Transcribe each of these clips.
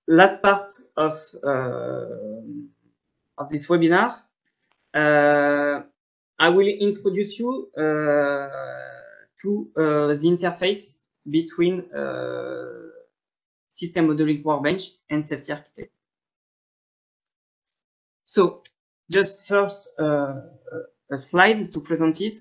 last part of this webinar, I will introduce you to the interface between System Modeling Workbench and Safety Architect. So, just first a slide to present it.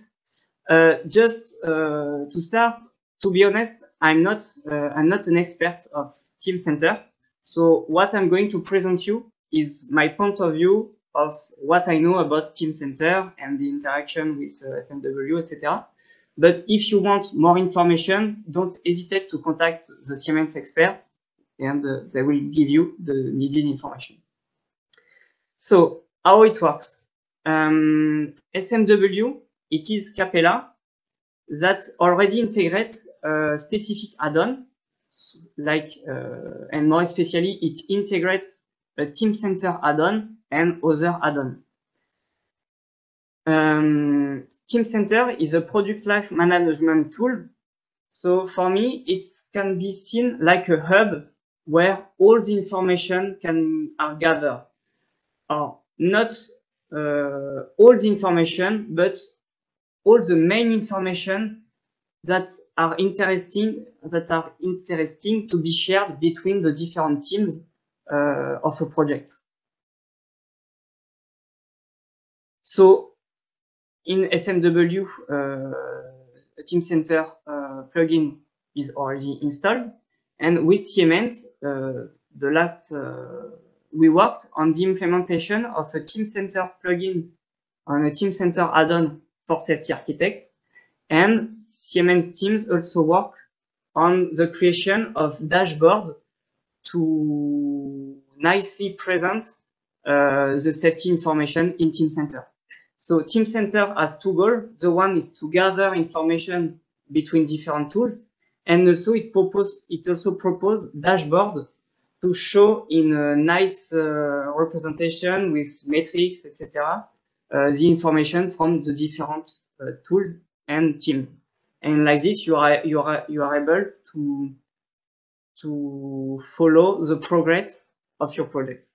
Just to start, to be honest, I'm not an expert of Teamcenter. So what I'm going to present you is my point of view of what I know about Teamcenter and the interaction with SMW, etc. But if you want more information, don't hesitate to contact the Siemens expert, and they will give you the needed information. So how it works? SMW, it is Capella that already integrates a specific add-on, like, and more especially, it integrates a Teamcenter add-on and other add-on. Teamcenter is a product life management tool. So for me, it can be seen like a hub where all the information are gathered. Or not all the information, but all the main information that are interesting to be shared between the different teams of a project. So in SMW, a Teamcenter plugin is already installed, and with Siemens, the last we worked on the implementation of a Teamcenter plugin on a Teamcenter add-on for Safety Architect, and Siemens teams also work on the creation of dashboard to nicely present the safety information in Teamcenter. So Teamcenter has two goals. The one is to gather information between different tools, and also it also proposes dashboard to show in a nice representation with metrics, etc., the information from the different tools and teams. And like this, you are able to follow the progress of your project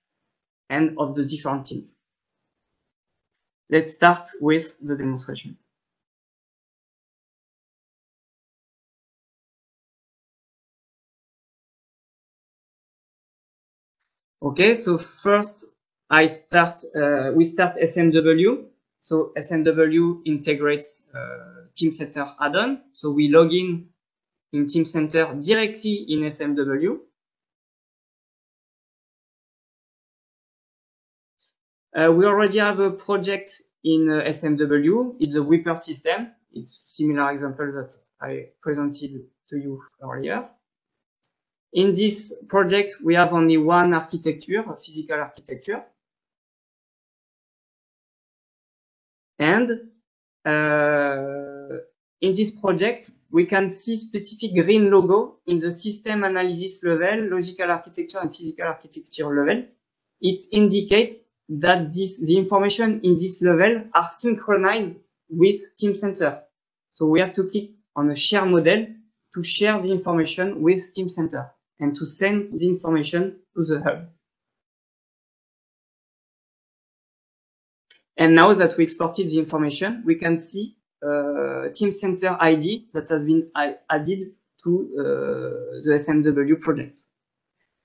and of the different teams. Let's start with the demonstration. Okay, so first we start SMW. So SMW integrates Teamcenter add-on. So we log in Teamcenter directly in SMW. We already have a project in SMW. It's a Whipper system. It's similar example that I presented to you earlier. In this project, we have only one architecture, a physical architecture. And in this project, we can see specific green logo in the system analysis level, logical architecture and physical architecture level. It indicates that the information in this level are synchronized with Teamcenter. So we have to click on a share model to share the information with Teamcenter and to send the information to the hub. And now that we exported the information, we can see Teamcenter ID that has been added to the SMW project.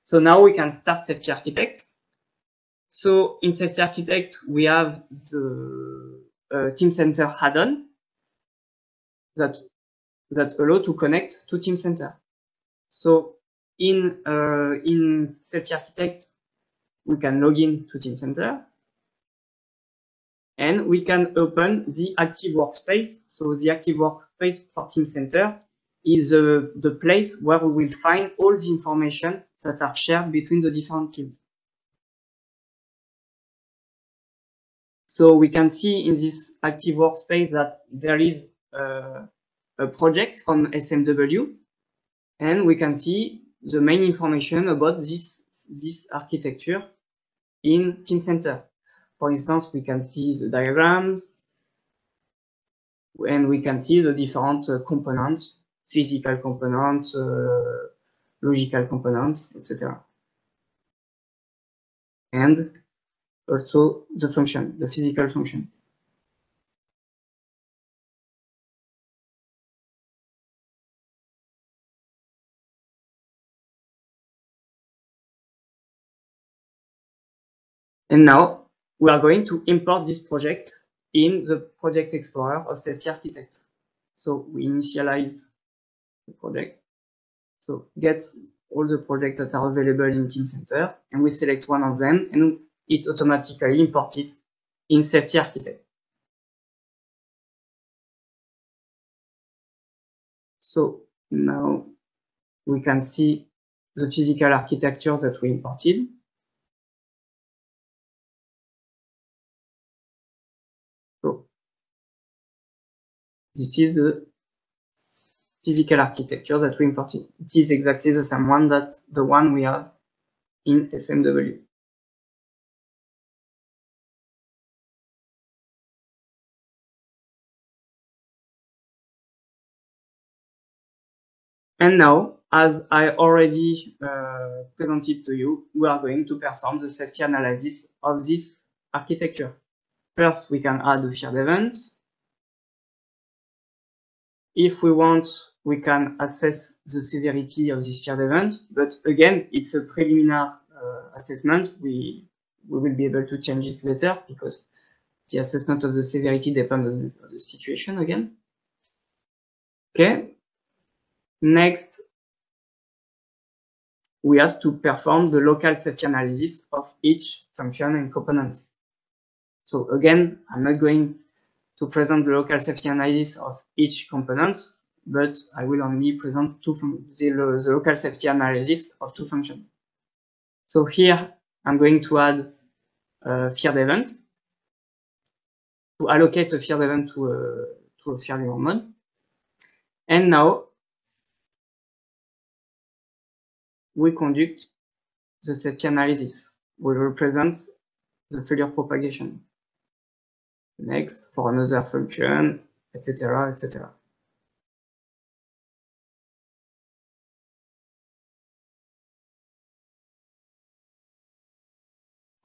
So now we can start Safety Architect. So in Safety Architect, we have the Teamcenter add-on that allow to connect to Teamcenter. So in Safety Architect, we can log in to Teamcenter, and we can open the active workspace. So the active workspace for Teamcenter is the place where we will find all the information that are shared between the different teams. So we can see in this active workspace that there is a project from SMW, and we can see the main information about this architecture in Teamcenter. For instance, we can see the diagrams, and we can see the different components, physical components, logical components, etc. and also the function, the physical function. And now we are going to import this project in the Project Explorer of Safety Architect. So we initialize the project. So get all the projects that are available in Teamcenter, and we select one of them, and it's automatically imported in Safety Architect. So now we can see the physical architecture that we imported. So this is the physical architecture that we imported. It is exactly the same one that the one we have in SMW. And now, as I already presented to you, we are going to perform the safety analysis of this architecture. First, we can add a feared event. If we want, we can assess the severity of this feared event, but again, it's a preliminary assessment. We will be able to change it later because the assessment of the severity depends on the situation again. Okay. Next, we have to perform the local safety analysis of each function and component. So again, I'm not going to present the local safety analysis of each component, but I will only present the local safety analysis of two functions. So here, I'm going to add a feared event, to allocate a feared event to a failure mode. And now, we conduct the safety analysis. We represent the failure propagation. Next, for another function, etc., etc.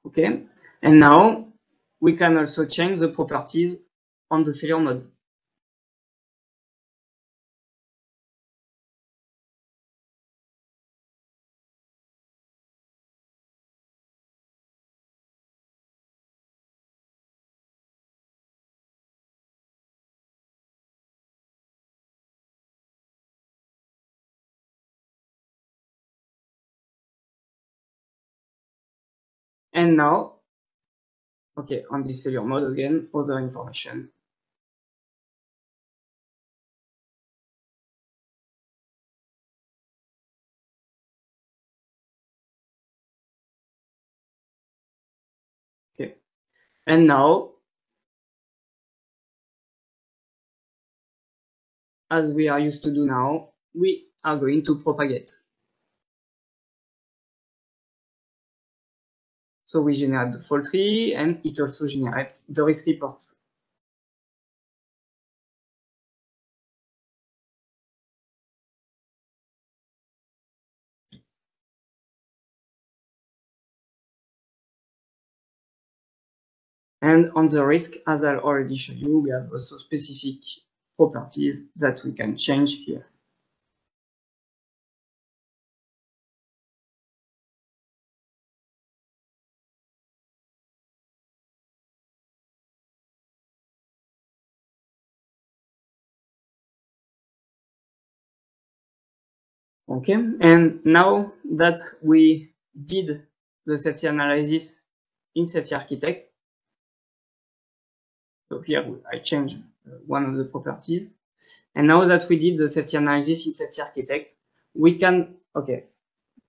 Okay, and now we can also change the properties on the failure mode. And now, okay, on this failure mode again, other information. Okay, and now, as we are used to do now, we are going to propagate. So we generate the fault tree, and it also generates the risk report. And on the risk, as I already showed you, we have also specific properties that we can change here. Okay, and now that we did the safety analysis in Safety Architect, so here I changed one of the properties, and now that we did the safety analysis in Safety Architect, we can, okay,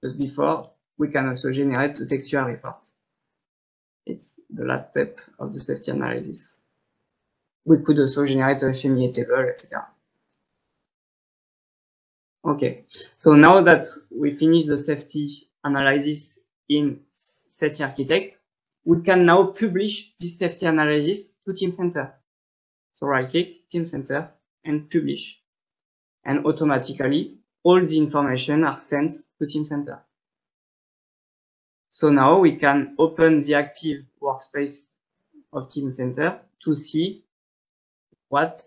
just before, we can also generate the textual report. It's the last step of the safety analysis. We could also generate a FMEA table, etc. Okay, so now that we finish the safety analysis in Safety Architect, we can now publish this safety analysis to Teamcenter. So right-click, Teamcenter, and publish. And automatically, all the information are sent to Teamcenter. So now we can open the active workspace of Teamcenter to see what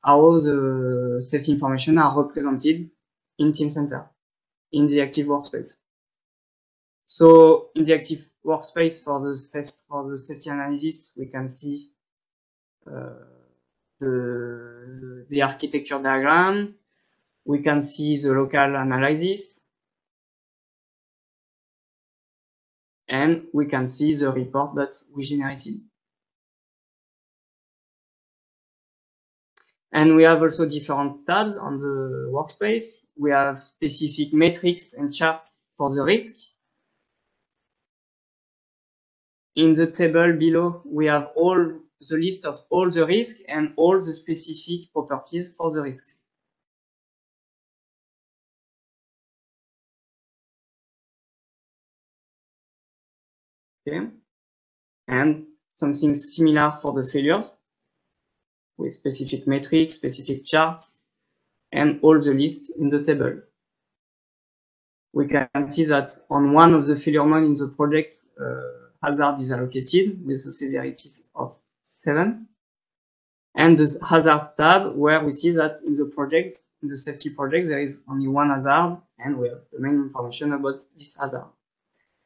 how the safety information are represented in Teamcenter in the active workspace. So in the active workspace for the safety analysis, we can see the architecture diagram. We can see the local analysis, and we can see the report that we generated. And we have also different tabs on the workspace. We have specific metrics and charts for the risk. In the table below, we have all the list of all the risk and all the specific properties for the risks. Okay. And something similar for the failures, with specific metrics, specific charts, and all the list in the table. We can see that on one of the failure mode in the project, hazard is allocated with a severity of 7. And the hazard tab, where we see that in the project, in the safety project, there is only one hazard, and we have the main information about this hazard.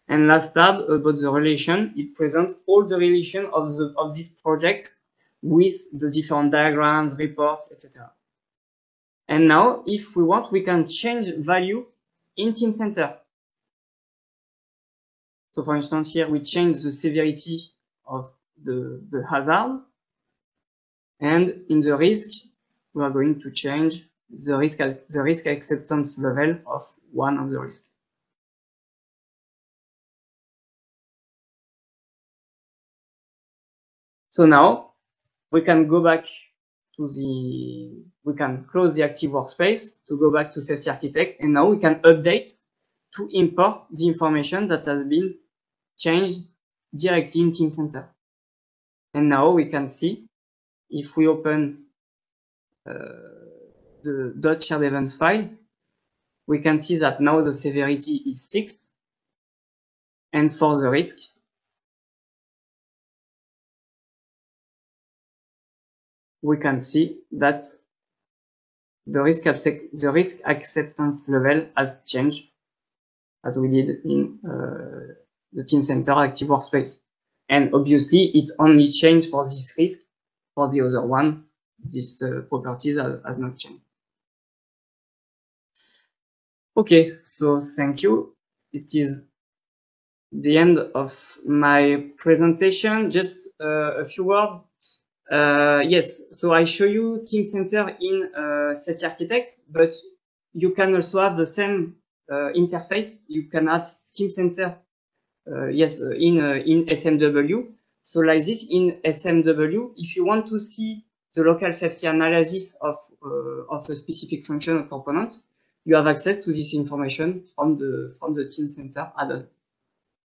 And last tab about the relation, it presents all the relation of this project with the different diagrams, reports, etc. And now, if we want, we can change value in Teamcenter. So for instance, here we change the severity of the hazard, and in the risk, we are going to change the risk acceptance level of one of the risks. So now we can go back to we can close the active workspace to go back to Safety Architect, and now we can update to import the information that has been changed directly in Teamcenter. And now we can see, if we open the .shared events file, we can see that now the severity is 6, and for the risk, we can see that the risk acceptance level has changed, as we did in the Teamcenter active workspace. And obviously, it only changed for this risk. For the other one, this properties has not changed. Okay, so thank you. It is the end of my presentation. Just a few words. Yes, so I show you Teamcenter in Safety Architect, but you can also have the same interface. You can have Teamcenter, yes, in SMW. So like this, in SMW, if you want to see the local safety analysis of a specific function or component, you have access to this information from the Teamcenter add-on.